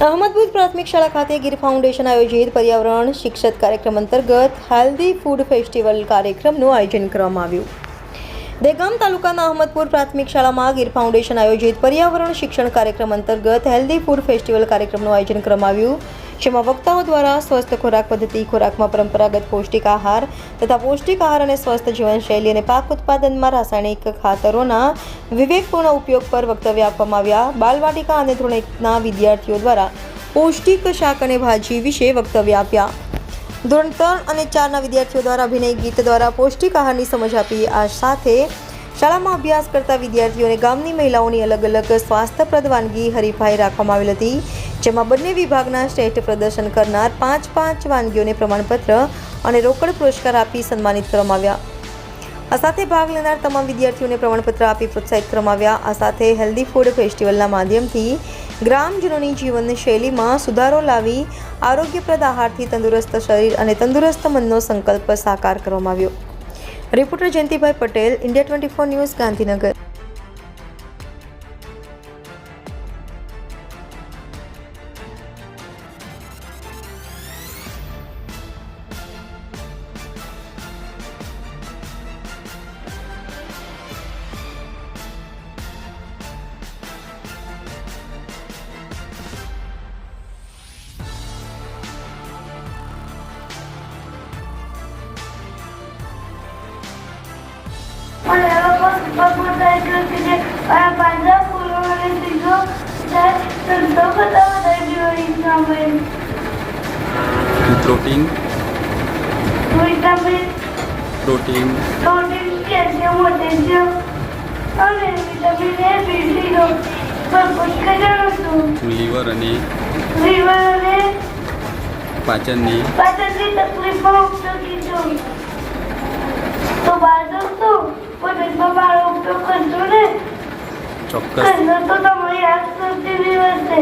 અહમદપુર પ્રાથમિક શાળા ખાતે ગીર ફાઉન્ડેશન આયોજિત પર્યાવરણ શિક્ષક કાર્યક્રમ અંતર્ગત હેલ્ધી ફૂડ ફેસ્ટિવલ કાર્યક્રમનું આયોજન કરવામાં આવ્યું। દહેગામ તાલુકાના અહમદપુર પ્રાથમિક શાળામાં ગીર ફાઉન્ડેશન આયોજિત પર્યાવરણ શિક્ષણ કાર્યક્રમ અંતર્ગત હેલ્ધી ફૂડ ફેસ્ટિવલ કાર્યક્રમનું આયોજન કરવામાં આવ્યું, જેમાં વક્તાઓ દ્વારા સ્વસ્થ ખોરાક પદ્ધતિ, ખોરાકમાં પરંપરાગત પૌષ્ટિક આહાર તથા પૌષ્ટિક આહાર અને સ્વસ્થ જીવનશૈલી અને પાક ઉત્પાદનમાં રાસાયણિક ખાતરોના વિવેકપૂર્ણ ઉપયોગ પર વક્તવ્ય આપવામાં આવ્યા। બાલવાટિકા અને ધોરણ 1ના વિદ્યાર્થીઓ દ્વારા પૌષ્ટિક શાક અને ભાજી વિશે વક્તવ્ય આપ્યા। ધોરણ 3 અને 4ના વિદ્યાર્થીઓ દ્વારા અભિનય ગીત દ્વારા પૌષ્ટિક આહારની સમજ આપી। આ સાથે શાળામાં અભ્યાસ કરતા વિદ્યાર્થીઓને ગામની મહિલાઓની અલગ અલગ સ્વાસ્થ્યપ્રદ વાનગી હરીફાઈ રાખવામાં આવેલ હતી, જેમાં બંને વિભાગના શ્રેષ્ઠ પ્રદર્શન કરનાર 5 વાનગીઓને પ્રમાણપત્ર અને રોકડ પુરસ્કાર આપી સન્માનિત કરવામાં આવ્યા। આ સાથે ભાગ લેનાર તમામ વિદ્યાર્થીઓને પ્રમાણપત્ર આપી પ્રોત્સાહિત કરવામાં આવ્યા। આ સાથે હેલ્ધી ફૂડ ફેસ્ટિવલના માધ્યમથી ગ્રામજનોની જીવનશૈલીમાં સુધારો લાવી આરોગ્યપ્રદ આહારથી તંદુરસ્ત શરીર અને તંદુરસ્ત મનનો સંકલ્પ સાકાર કરવામાં આવ્યો। Reporter Jayantibhai Patel, India 24 news, Gandhinagar. Protein protein calcium potassium અને વિટામિન એ બી ભરપૂર ખાવાનું। લીવર અને પાચનની તકલીફમાં ઉપયોગી છે। તો બાળકો પોતાનો મારો ઉપયોગ કરજો ને, ચોક્કસ તો તમારી આસપાસ વધશે।